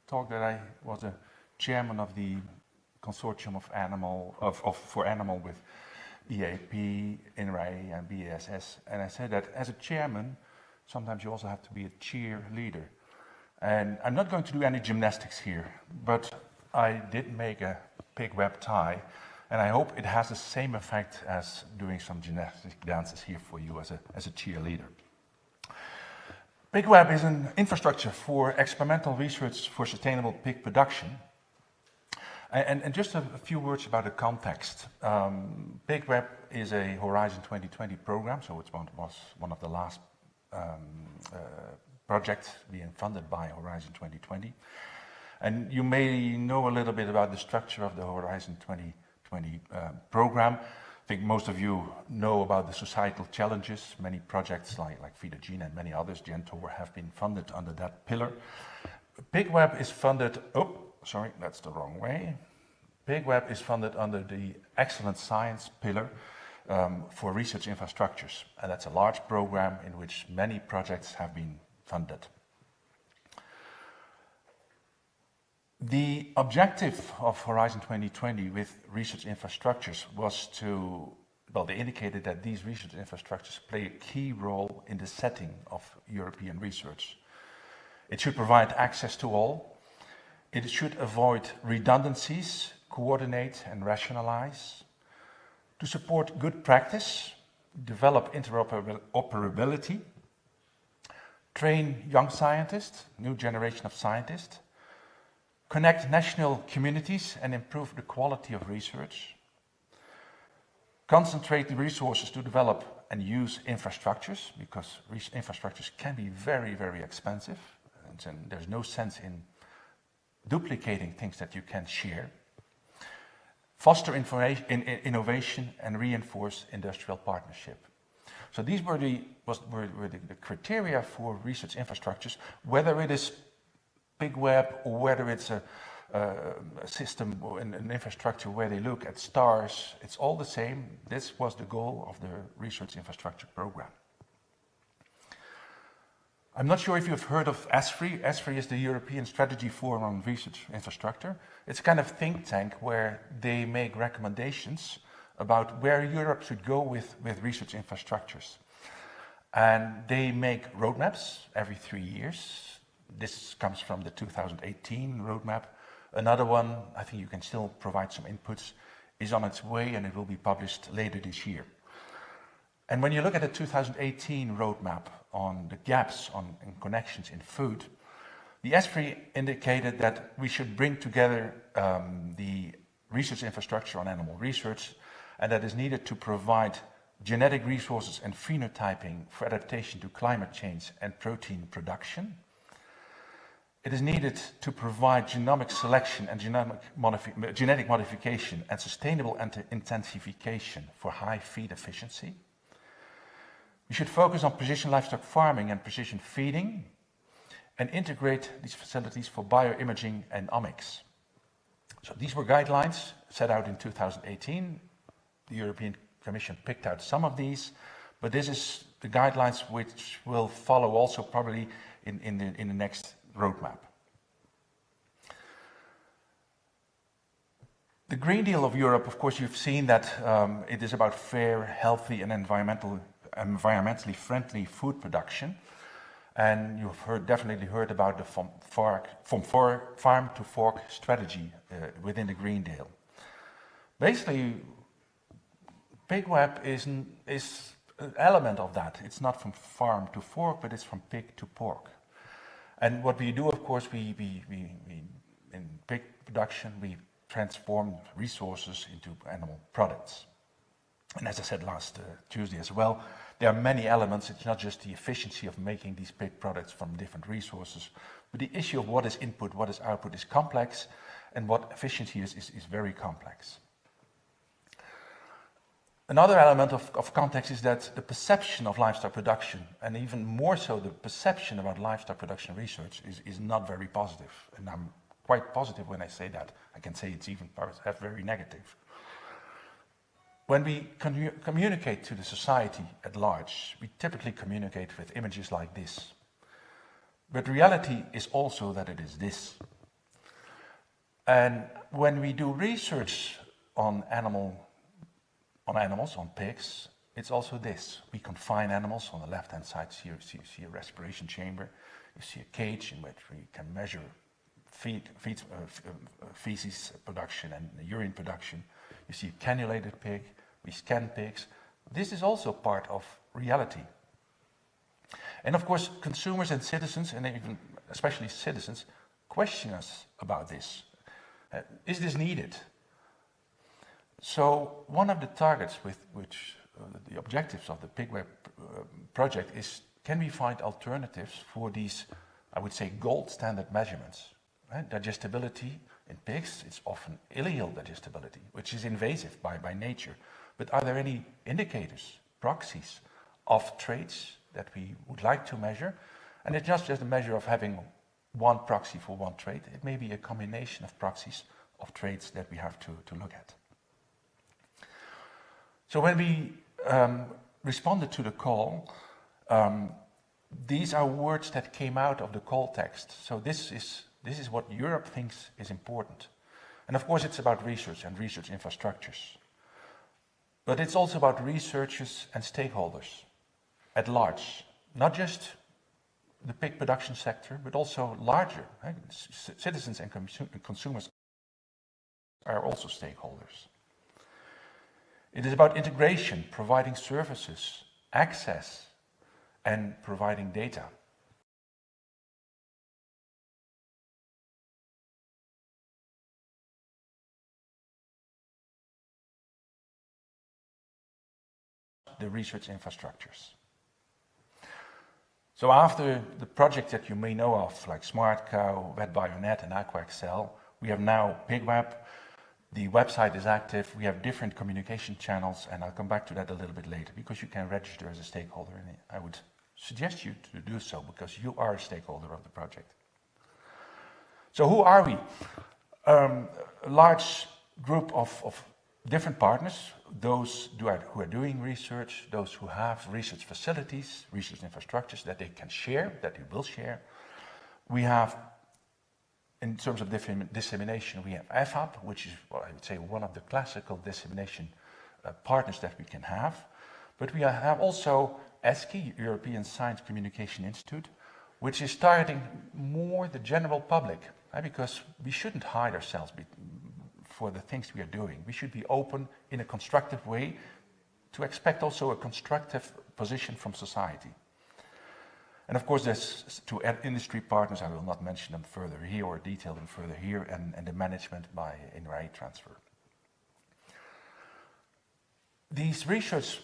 talk that I was a chairman of the consortium for animal with EAAP, INRAE and BASS, and I said that as a chairman, sometimes you also have to be a cheerleader. And I'm not going to do any gymnastics here, but I did make a PIGWEB tie, and I hope it has the same effect as doing some gymnastic dances here for you as a cheerleader. PIGWEB is an infrastructure for experimental research for sustainable pig production. And just a few words about the context. PIGWEB is a Horizon 2020 program, so it was one of the last projects being funded by Horizon 2020. And you may know a little bit about the structure of the Horizon 2020 program. I think most of you know about the societal challenges. Many projects like Feed a Gene and many others, Gentor, have been funded under that pillar. PIGWEB is funded, sorry, that's the wrong way. PIGWEB is funded under the Excellent Science pillar for research infrastructures. And that's a large program in which many projects have been funded. The objective of Horizon 2020 with research infrastructures was to, well, they indicated that these research infrastructures play a key role in the setting of European research. It should provide access to all. It should avoid redundancies, coordinate and rationalize, to support good practice, develop interoperability, train young scientists, new generation of scientists, connect national communities and improve the quality of research, concentrate the resources to develop and use infrastructures, because infrastructures can be very, very expensive, and there's no sense in duplicating things that you can share, foster innovation and reinforce industrial partnership. So these were the criteria for research infrastructures, whether it is PIGWEB or whether it's a system or an infrastructure where they look at stars, it's all the same. This was the goal of the research infrastructure program. I'm not sure if you've heard of ESFRI. ESFRI is the European Strategy Forum on Research Infrastructure. It's a kind of think tank where they make recommendations about where Europe should go with research infrastructures. And they make roadmaps every 3 years. This comes from the 2018 roadmap. Another one, I think you can still provide some inputs, is on its way and it will be published later this year. And when you look at the 2018 roadmap on the gaps in connections in food, the ESFRI indicated that we should bring together the research infrastructure on animal research, and that is needed to provide genetic resources and phenotyping for adaptation to climate change and protein production. It is needed to provide genomic selection and genetic modification and sustainable intensification for high feed efficiency. We should focus on precision livestock farming and precision feeding and integrate these facilities for bioimaging and omics. So these were guidelines set out in 2018. The European Commission picked out some of these, but this is the guidelines which will follow also probably in the next roadmap. The Green Deal of Europe, of course, you've seen that it is about fair, healthy and environmentally friendly food production. And you've definitely heard about the from farm to fork strategy within the Green Deal. Basically, PIGWEB is an element of that. It's not from farm to fork, but it's from pig to pork. And what we do, of course, we in pig production, we transform resources into animal products. And as I said last Tuesday as well, there are many elements. It's not just the efficiency of making these pig products from different resources, but the issue of what is input, what is output is complex, and what efficiency is very complex. Another element of context is that the perception of livestock production, and even more so the perception about livestock production research, is not very positive. And I'm quite positive when I say that. I can say it's even very negative. When we communicate to the society at large, we typically communicate with images like this. But reality is also that it is this. And when we do research on animals, on pigs, it's also this. We confine animals. On the left-hand side, you see a respiration chamber. You see a cage in which we can measure feces production and urine production. You see a cannulated pig. We scan pigs. This is also part of reality. And of course, consumers and citizens, and even especially citizens, question us about this. Is this needed? So one of the targets with which the objectives of the PIGWEB project is, can we find alternatives for these, I would say, gold standard measurements? Right? Digestibility in pigs, it's often ileal digestibility, which is invasive by nature. But are there any indicators, proxies of traits that we would like to measure? And it's not just a measure of having one proxy for one trait. It may be a combination of proxies of traits that we have to look at. So when we responded to the call, these are words that came out of the call text. So this is what Europe thinks is important. And of course it's about research and research infrastructures. But it's also about researchers and stakeholders at large, not just the pig production sector, but also larger. Right? Citizens and consumers are also stakeholders. It is about integration, providing services, access, and providing data. The research infrastructures. So after the project that you may know of, like Smart Cow, VetBioNet, and AquaXcel, we have now PIGWEB. The website is active. We have different communication channels, and I'll come back to that a little bit later, because you can register as a stakeholder, and I would suggest you to do so, because you are a stakeholder of the project. So who are we? A large group of different partners, those who are doing research, those who have research facilities, research infrastructures that they can share, that they will share. We have, in terms of dissemination, we have EAAP, which is, well, I would say, one of the classical dissemination partners that we can have. But we have also ESCI, European Science Communication Institute, which is targeting more the general public, right? Because we shouldn't hide ourselves for the things we are doing. We should be open in a constructive way to expect also a constructive position from society. And of course, there's two industry partners. I will not mention them further here or detail them further here, and the management by INRAE transfer. These research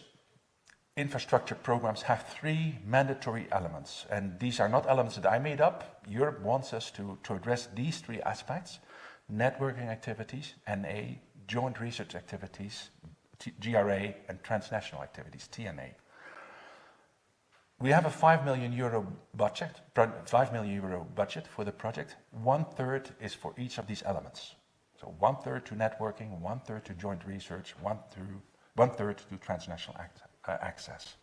infrastructure programs have three mandatory elements, and these are not elements that I made up. Europe wants us to address these three aspects: networking activities, NA, joint research activities, GRA, and transnational activities, TNA. We have a €5 million budget, for the project. 1/3 is for each of these elements. So 1/3 to networking, 1/3 to joint research, 1/3 to transnational access.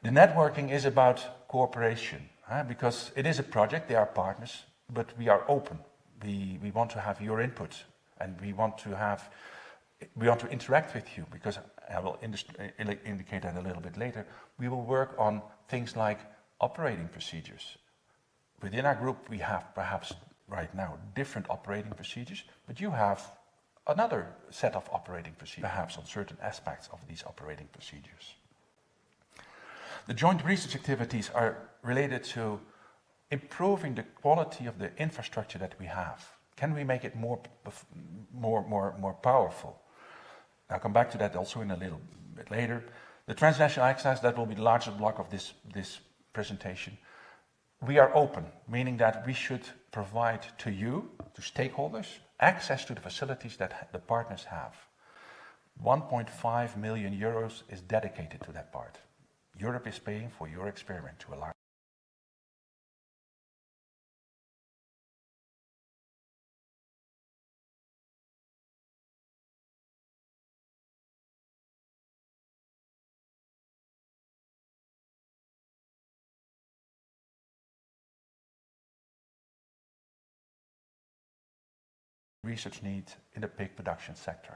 The networking is about cooperation, because it is a project, they are partners, but we are open. We want to have your input, and we want to interact with you, because I will indicate that a little bit later. We will work on things like operating procedures. Within our group, we have perhaps right now different operating procedures, but you have another set of operating procedures, perhaps on certain aspects of these operating procedures. The joint research activities are related to improving the quality of the infrastructure that we have. Can we make it more powerful? I'll come back to that also in a little bit later. The transnational access, that will be the largest block of this presentation. We are open, meaning that we should provide to you, to stakeholders, access to the facilities that the partners have. 1.5 million euros is dedicated to that part. Europe is paying for your experiment to a large research need in the pig production sector.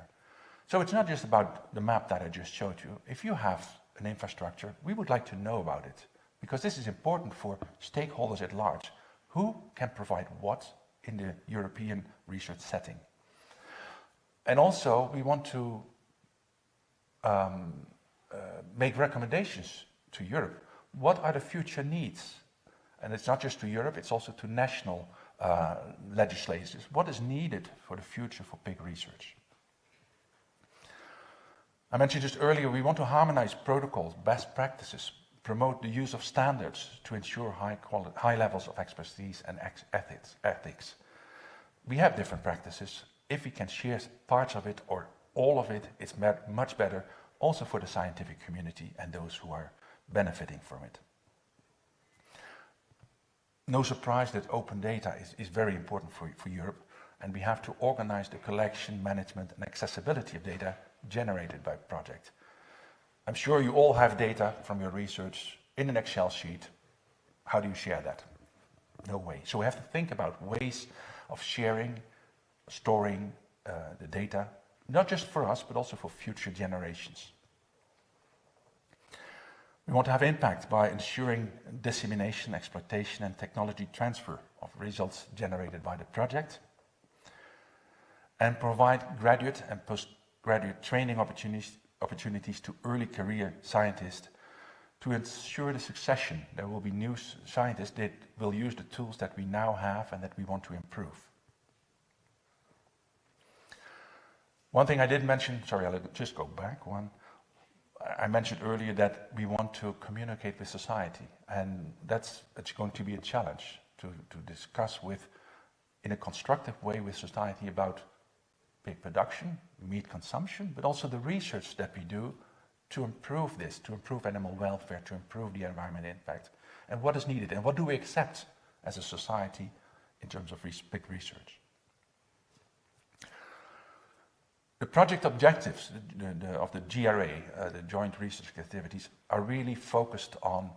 So it's not just about the map that I just showed you. If you have an infrastructure, we would like to know about it, because this is important for stakeholders at large. Who can provide what in the European research setting? And also, we want to make recommendations to Europe. What are the future needs? And it's not just to Europe, it's also to national legislators. What is needed for the future for pig research? I mentioned just earlier, we want to harmonize protocols, best practices, promote the use of standards to ensure high levels of expertise and ethics. We have different practices. If we can share parts of it or all of it, it's much better also for the scientific community and those who are benefiting from it. No surprise that open data is very important for Europe, and we have to organize the collection, management and accessibility of data generated by project. I'm sure you all have data from your research in an Excel sheet. How do you share that? No way. So we have to think about ways of sharing, storing the data, not just for us, but also for future generations. We want to have impact by ensuring dissemination, exploitation and technology transfer of results generated by the project, and provide graduate and postgraduate training opportunities to early career scientists to ensure the succession. There will be new scientists that will use the tools that we now have and that we want to improve. One thing I did mention, sorry, I'll just go back one. I mentioned earlier that we want to communicate with society, and it's going to be a challenge to discuss in a constructive way with society about pig production, meat consumption, but also the research that we do to improve this, to improve animal welfare, to improve the environmental impact, and what is needed, and what do we accept as a society in terms of pig research. The project objectives of the GRA, the joint research activities, are really focused on,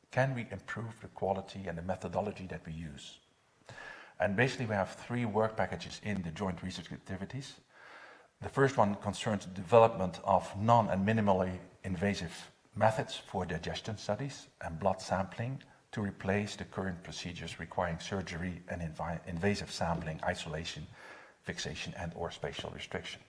can we improve the quality and the methodology that we use? And basically we have 3 work packages in the joint research activities. The first one concerns the development of non- and minimally invasive methods for digestion studies and blood sampling to replace the current procedures requiring surgery and invasive sampling, isolation, fixation and or spatial restriction.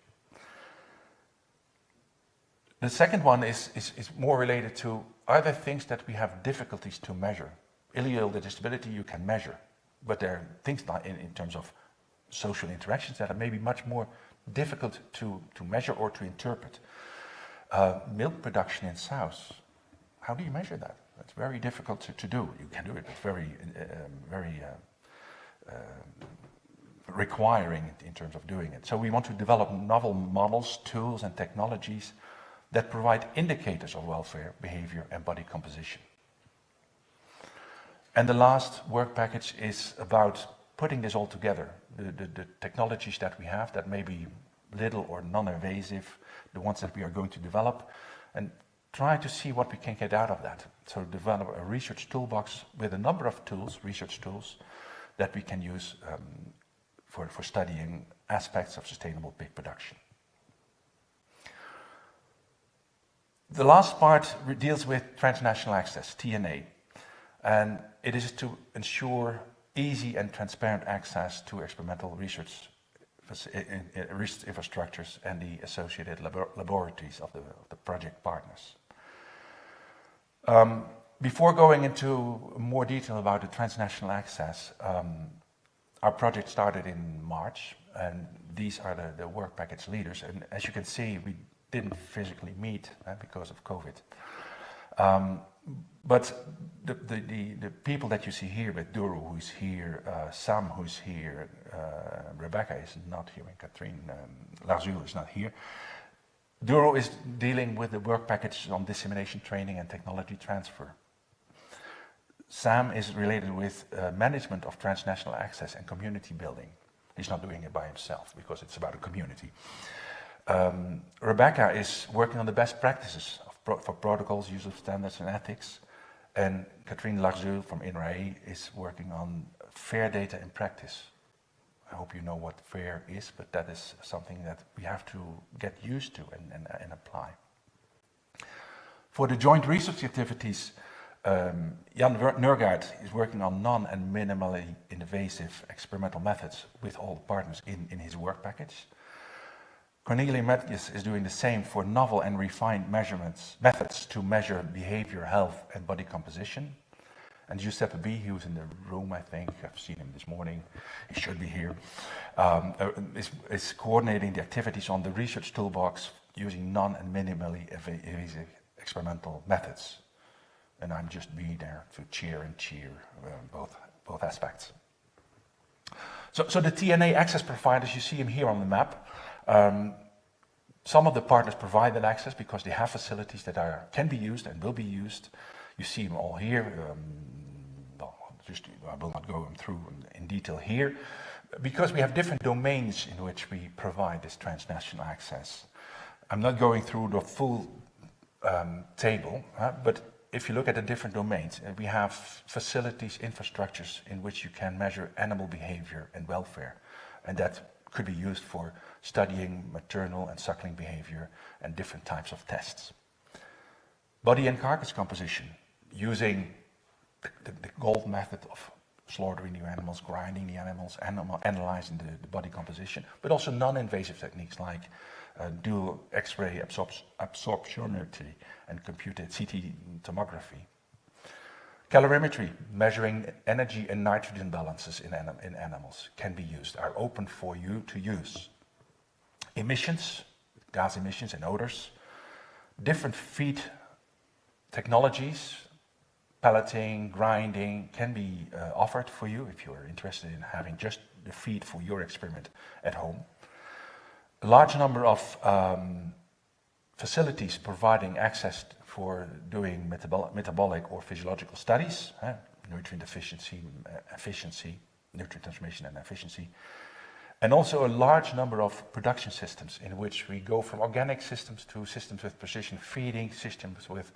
The second one is more related to, are there things that we have difficulties to measure? Ileal digestibility you can measure, but there are things in terms of social interactions that are maybe much more difficult to measure or to interpret. Milk production in sows, how do you measure that? That's very difficult to do. You can do it, but very requiring in terms of doing it. So we want to develop novel models, tools and technologies that provide indicators of welfare, behavior and body composition. And the last work package is about putting this all together, the technologies that we have that may be little or non-invasive, the ones that we are going to develop, and try to see what we can get out of that. So develop a research toolbox with a number of tools, research tools, that we can use for studying aspects of sustainable pig production. The last part deals with transnational access, TNA, and it is to ensure easy and transparent access to experimental research infrastructures and the associated laboratories of the project partners. Before going into more detail about the transnational access, our project started in March, and these are the work package leaders. And as you can see, we didn't physically meet because of COVID. But the people that you see here, with Duro, who's here, Sam, who's here, Rebecca is not here, and Catherine Larzul is not here. Duro is dealing with the work package on dissemination, training and technology transfer. Sam is related with management of transnational access and community building. He's not doing it by himself because it's about a community. Rebecca is working on the best practices for protocols, use of standards and ethics. And Catherine Larzul from INRAE is working on fair data in practice. I hope you know what FAIR is, but that is something that we have to get used to and apply. For the joint research activities, Jan Nørgaard is working on non- and minimally invasive experimental methods with all partners in his work package. Cornelia Metjes is doing the same for novel and refined methods to measure behavior, health, and body composition. And Giuseppe B., who's in the room, I think, I've seen him this morning, he should be here, is coordinating the activities on the research toolbox using non- and minimally invasive experimental methods. And I'm just be there to cheer both aspects. So the TNA access providers, you see them here on the map. Some of the partners provide that access because they have facilities that can be used and will be used. You see them all here. I will not go through in detail here, because we have different domains in which we provide this transnational access. I'm not going through the full table, but if you look at the different domains, we have facilities, infrastructures in which you can measure animal behavior and welfare, and that could be used for studying maternal and suckling behavior and different types of tests. Body and carcass composition, using the gold method of slaughtering the animals, grinding the animals, analyzing the body composition, but also non-invasive techniques like dual X-ray absorptionity and computed CT tomography. Calorimetry, measuring energy and nitrogen balances in animals, can be used, are open for you to use. Emissions, gas emissions and odors, different feed technologies, pelleting, grinding, can be offered for you if you're interested in having just the feed for your experiment at home. A large number of facilities providing access for doing metabolic or physiological studies, nutrient efficiency, nutrient transmission and efficiency. And also a large number of production systems in which we go from organic systems to systems with precision feeding, systems with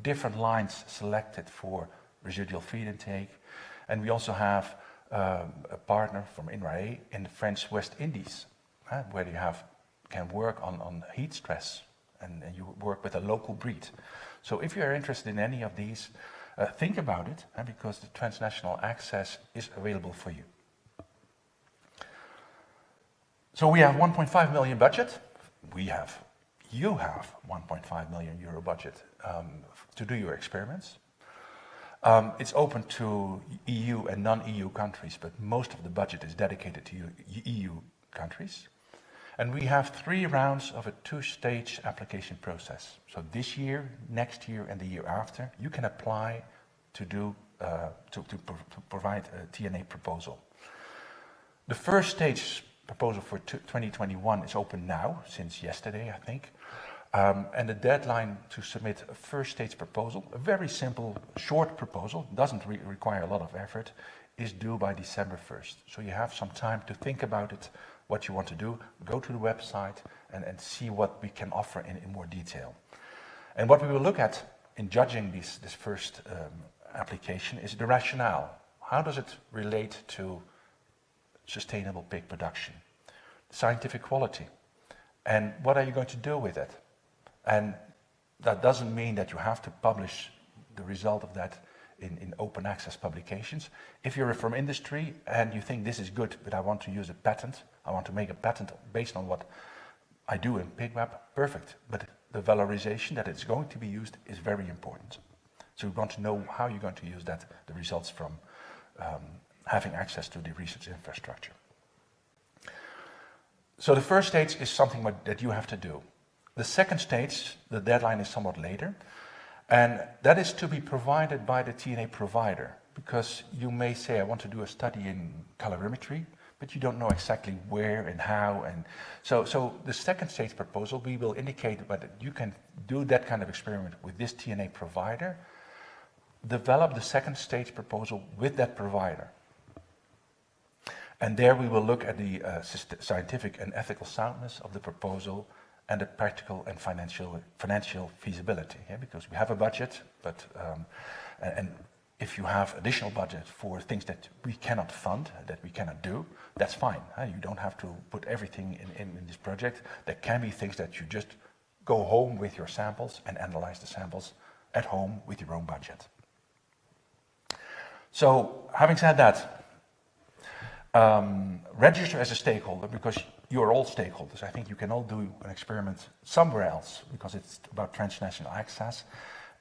different lines selected for residual feed intake. And we also have a partner from INRAE in the French West Indies, where you can work on heat stress and you work with a local breed. So if you are interested in any of these, think about it, because the transnational access is available for you. So we have 1.5 million budget. You have 1.5 million euro budget to do your experiments. It's open to EU and non-EU countries, but most of the budget is dedicated to EU countries. And we have 3 rounds of a 2-stage application process. So this year, next year, and the year after, you can apply to provide a TNA proposal. The first stage proposal for 2021 is open now, since yesterday, I think. And the deadline to submit a first stage proposal, a very simple, short proposal, doesn't require a lot of effort, is due by December 1st. So you have some time to think about it, what you want to do, go to the website and see what we can offer in more detail. And what we will look at in judging this first application is the rationale. How does it relate to sustainable pig production? Scientific quality. And what are you going to do with it? And that doesn't mean that you have to publish the result of that in open access publications. If you're from industry and you think this is good, but I want to use a patent, I want to make a patent based on what I do in PIGWEB, perfect. But the valorization that it's going to be used is very important. So we want to know how you're going to use that, the results from having access to the research infrastructure. So the first stage is something that you have to do. The second stage, the deadline is somewhat later, and that is to be provided by the TNA provider, because you may say, I want to do a study in calorimetry, but you don't know exactly where and how. And so the second stage proposal, we will indicate whether you can do that kind of experiment with this TNA provider, develop the second stage proposal with that provider. And there we will look at the scientific and ethical soundness of the proposal and the practical and financial feasibility, because we have a budget, but and If you have additional budget for things that we cannot fund, that we cannot do, that's fine. You don't have to put everything in this project. There can be things that you just go home with your samples and analyze the samples at home with your own budget. So, having said that, register as a stakeholder, because you're all stakeholders. I think you can all do an experiment somewhere else, because it's about transnational access.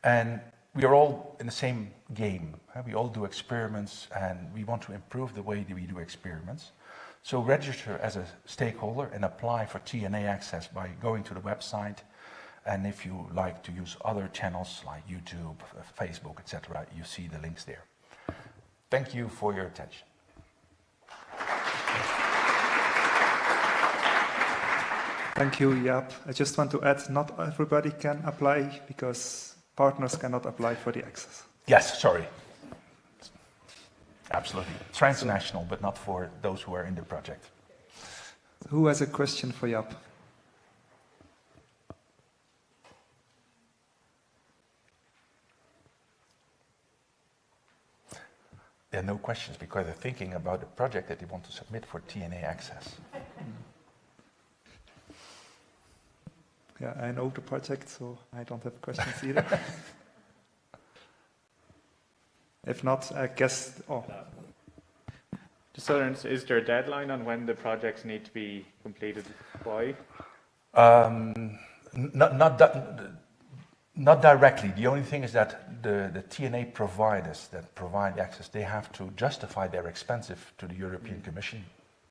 And we are all in the same game. We all do experiments, and we want to improve the way that we do experiments. So register as a stakeholder and apply for TNA access by going to the website. And if you like to use other channels like YouTube, Facebook, etc., you see the links there. Thank you for your attention. Thank you, Jaap. I just want to add, not everybody can apply because partners cannot apply for the access. Yes, sorry. Absolutely. Transnational, but not for those who are in the project. Who has a question for Jaap? There are no questions because they're thinking about the project that they want to submit for TNA access. Yeah, I know the project, so I don't have questions either. If not, I guess... So is there a deadline on when the projects need to be completed by? Not directly. The only thing is that the TNA providers that provide access, they have to justify their expenses to the European Commission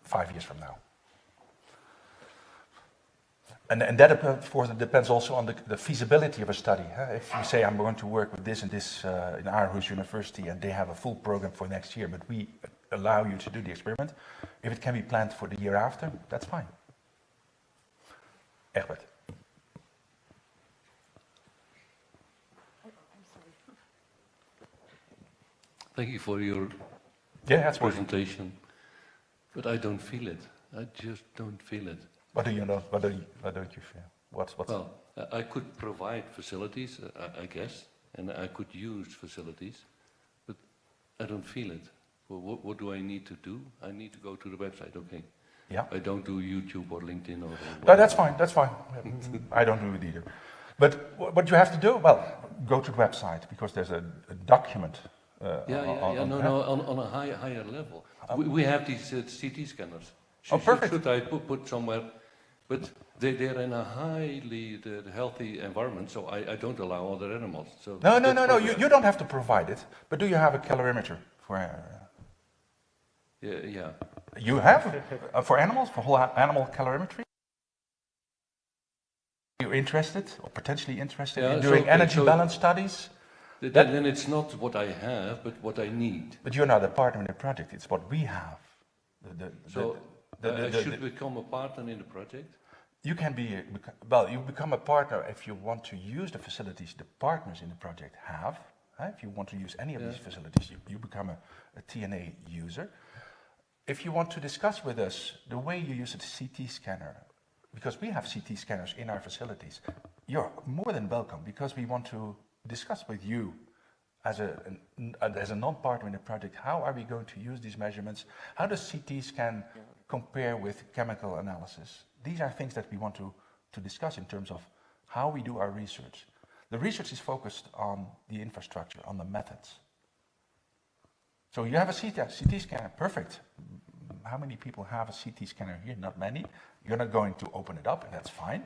5 years from now. And that, of course, depends also on the feasibility of a study. If you say, I'm going to work with this and this in Aarhus University, and they have a full program for next year, but we allow you to do the experiment, if it can be planned for the year after, that's fine. Egbert. Thank you for your presentation. But I don't feel it. I just don't feel it. What don't you feel? Well, I could provide facilities, I guess, and I could use facilities, but I don't feel it. Well, what do I need to do? I need to go to the website, okay. Yeah. I don't do YouTube or LinkedIn or... No, that's fine. I don't do it either. But what you have to do, well, go to the website, because there's a document. On a higher level. We have these CT scanners. Perfect. Should I put somewhere? But they're in a highly healthy environment, so I don't allow other animals. So no. You don't have to provide it. But do you have a calorimeter for? Yeah. You have for animals, for whole animal calorimetry. You're interested or potentially interested in doing energy balance studies? Then it's not what I have, but what I need. But you're not a partner in the project. It's what we have. I should become a partner in the project? You can be, you become a partner if you want to use the facilities the partners in the project have. If you want to use any of these facilities, you become a TNA user. If you want to discuss with us the way you use a CT scanner, because we have CT scanners in our facilities, you're more than welcome, because we want to discuss with you as a non-partner in the project, how are we going to use these measurements? How does CT scan compare with chemical analysis? These are things that we want to discuss in terms of how we do our research. The research is focused on the infrastructure, on the methods. So you have a CT scanner, perfect. How many people have a CT scanner here? Not many. You're not going to open it up, and that's fine.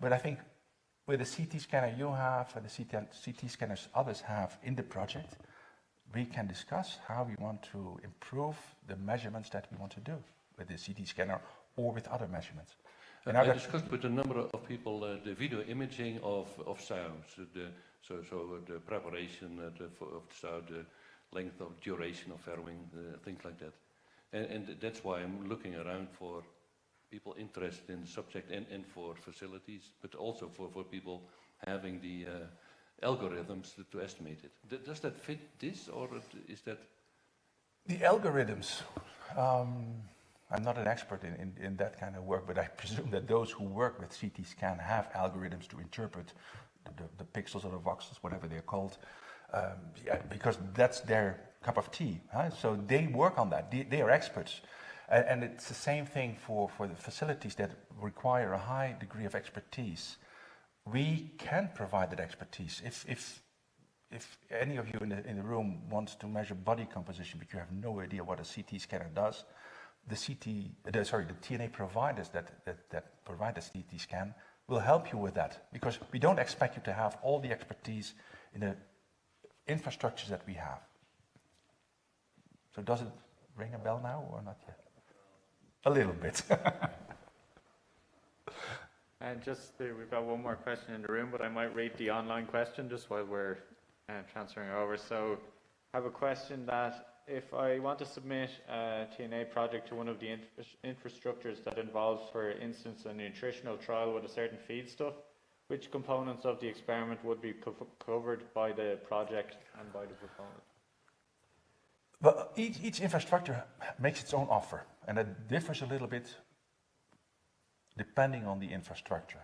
But I think with the CT scanner you have, and the CT scanners others have in the project, we can discuss how we want to improve the measurements that we want to do with the CT scanner or with other measurements. And I discussed with a number of people the video imaging of sounds, the preparation of the sound, the length of duration of farrowing, things like that. And that's why I'm looking around for people interested in the subject and for facilities, but also for people having the algorithms to estimate it. Does that fit this, or is that... The algorithms, I'm not an expert in that kind of work, but I presume that those who work with CT scan have algorithms to interpret the pixels or the voxels, whatever they're called. Yeah, because that's their cup of tea. Huh? So they work on that. They are experts. And it's the same thing for the facilities that require a high degree of expertise. We can provide that expertise. If any of you in the room wants to measure body composition, but you have no idea what a CT scanner does, the TNA providers that provide a CT scan will help you with that, because we don't expect you to have all the expertise in the infrastructures that we have. So does it ring a bell now or not yet? A little bit. And we've got one more question in the room, but I might read the online question just while we're transferring over. So I have a question that if I want to submit a TNA project to one of the infrastructures that involves, for instance, a nutritional trial with a certain feedstuff, which components of the experiment would be covered by the project and by the proponent? Well, each infrastructure makes its own offer, and it differs a little bit depending on the infrastructure.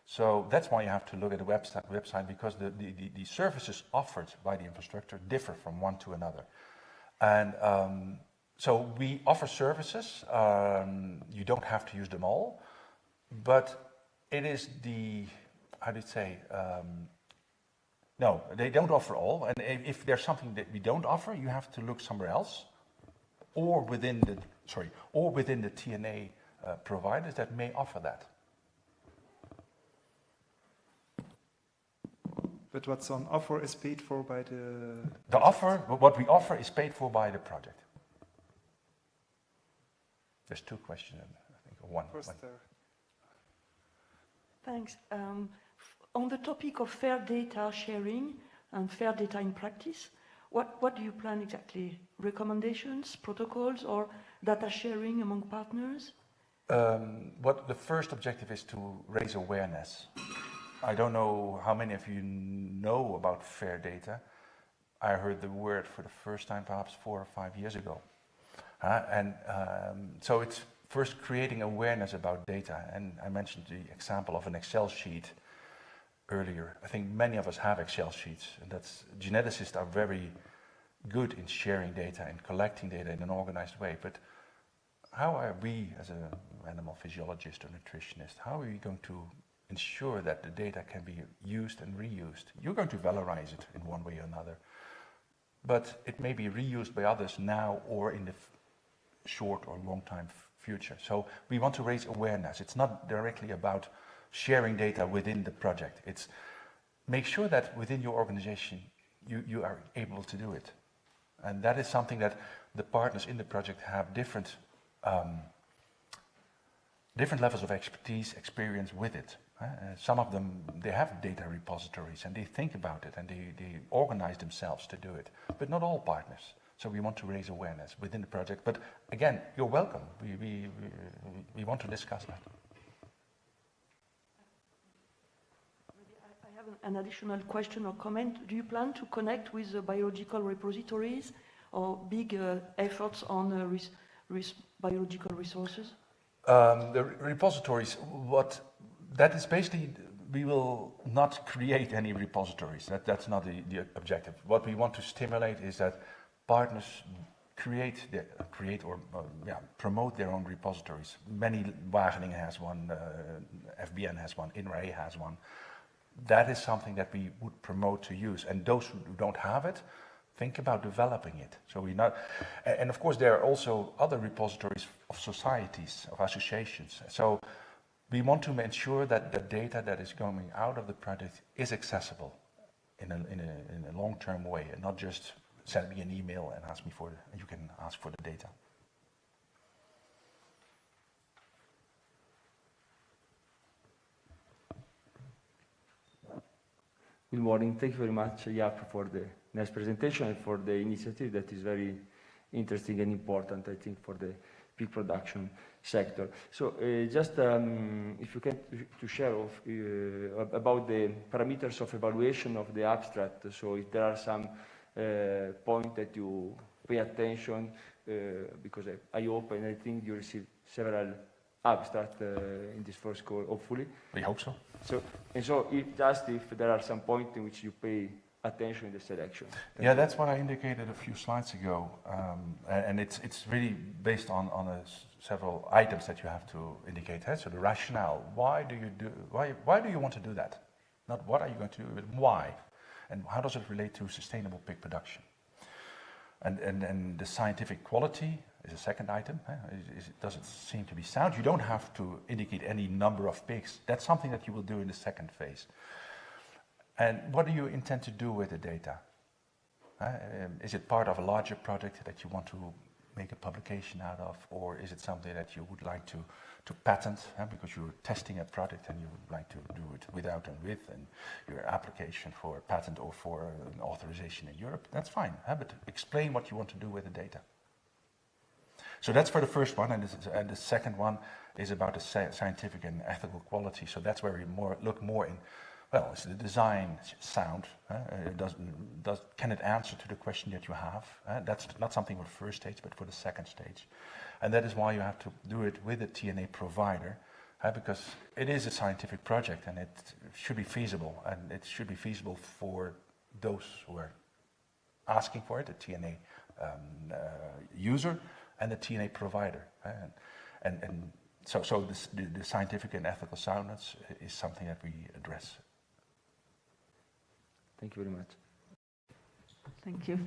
So that's why you have to look at the website, because the services offered by the infrastructure differ from one to another. And so we offer services. You don't have to use them all, but it is no, they don't offer all. And if there's something that we don't offer, you have to look somewhere else, or within the TNA providers that may offer that. But what's on offer is paid for by what we offer is paid for by the project. There's two questions, I think, or one. First there. Thanks. On the topic of fair data sharing and fair data in practice, what do you plan exactly? Recommendations, protocols, or data sharing among partners? What the first objective is to raise awareness. I don't know how many of you know about fair data. I heard the word for the first time perhaps 4 or 5 years ago. So it's first creating awareness about data. And I mentioned the example of an Excel sheet earlier. I think many of us have Excel sheets, and geneticists are very good in sharing data and collecting data in an organized way. But how are we, as an animal physiologist or nutritionist, how are we going to ensure that the data can be used and reused? You're going to valorize it in one way or another, but it may be reused by others now or in the short or long time future. So we want to raise awareness. It's not directly about sharing data within the project. It's make sure that within your organization you are able to do it. And that is something that the partners in the project have different levels of experience with it. Some of them, they have data repositories and they think about it and they organize themselves to do it, but not all partners. So we want to raise awareness within the project. But again, you're welcome. We want to discuss that. I have an additional question or comment. Do you plan to connect with the biological repositories or big efforts on biological resources? The repositories, that is basically, we will not create any repositories. That's not the objective. What we want to stimulate is that partners promote their own repositories. Wageningen has one, FBN has one, INRAE has one. That is something that we would promote to use. And those who don't have it, think about developing it. And of course there are also other repositories of societies, of associations. So we want to ensure that the data that is coming out of the project is accessible in a long-term way, and not just send me an email and you can ask for the data. Good morning. Thank you very much, Jaap, for the nice presentation and for the initiative that is very interesting and important, I think, for the pig production sector. So just if you can to share about the parameters of evaluation of the abstract. So if there are some points that you pay attention, because I hope and I think you receive several abstracts in this first call, hopefully. We hope so. So if there are some points in which you pay attention in the selection. Yeah, that's what I indicated a few slides ago, and it's really based on several items that you have to indicate. So the rationale, why do you want to do that? Not what are you going to do, but why, and how does it relate to sustainable pig production? And the scientific quality is a second item. Does it seem to be sound? You don't have to indicate any number of pigs. That's something that you will do in the second phase. And what do you intend to do with the data? Is it part of a larger project that you want to make a publication out of, or is it something that you would like to patent, because you're testing a product and you would like to do it without and with, and your application for a patent or for an authorization in Europe? That's fine, but explain what you want to do with the data. So that's for the first one, and the second one is about the scientific and ethical quality. So that's where we look more in. Well, is the design sound? Can it answer to the question that you have? That's not something for the first stage, but for the second stage. And that is why you have to do it with a TNA provider, because it is a scientific project and it should be feasible. And it should be feasible for those who are asking for it, the TNA user and the TNA provider. So the scientific and ethical soundness is something that we address. Thank you very much. Thank you.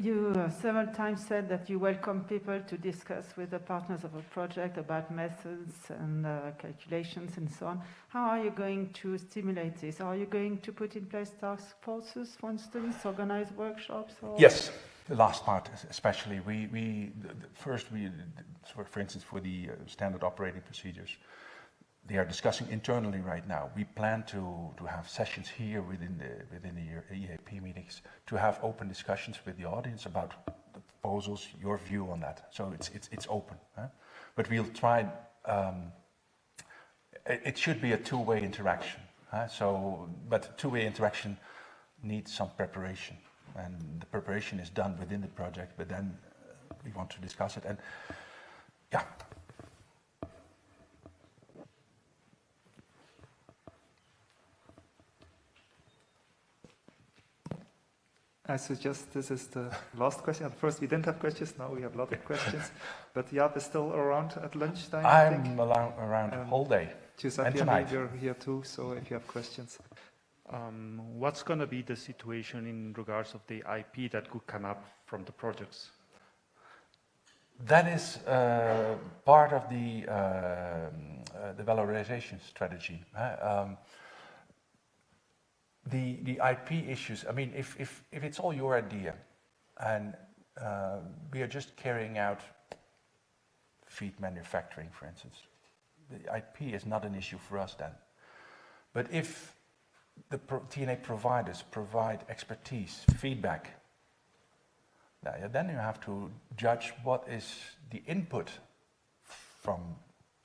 You several times said that you welcome people to discuss with the partners of a project about methods and calculations and so on. How are you going to stimulate this? Are you going to put in place task forces, for instance, organize workshops? Or? Yes, the last part especially. For instance, for the standard operating procedures, they are discussing internally right now. We plan to have sessions here within the EAAP meetings to have open discussions with the audience about the proposals, your view on that. So it's open. But we'll try. It should be a two-way interaction. But two-way interaction needs some preparation, and the preparation is done within the project. But then we want to discuss it, and yeah. I suggest this is the last question. At first we didn't have questions, now we have a lot of questions. But Jaap is still around at lunchtime, I think. I'm around the whole day. Giuseppe, you're here too, so if you have questions. What's going to be the situation in regards of the IP that could come up from the projects? That is part of the valorization strategy. The IP issues, I mean, if it's all your idea and we are just carrying out feed manufacturing, for instance, the IP is not an issue for us then. But if the TNA providers provide expertise, feedback, then you have to judge what is the input from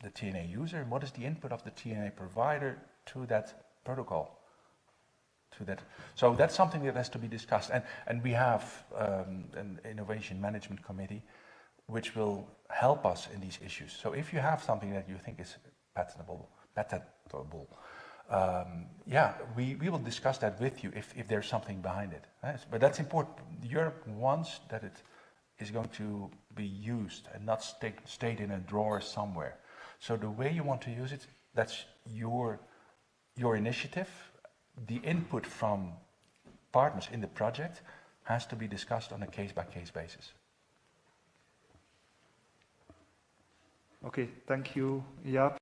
the TNA user and what is the input of the TNA provider to that protocol. So that's something that has to be discussed, and we have an innovation management committee which will help us in these issues. So if you have something that you think is patentable, we will discuss that with you if there's something behind it. But that's important. Europe wants that it is going to be used and not stayed in a drawer somewhere. So the way you want to use it, that's your initiative. The input from partners in the project has to be discussed on a case-by-case basis. Okay, thank you, Jaap.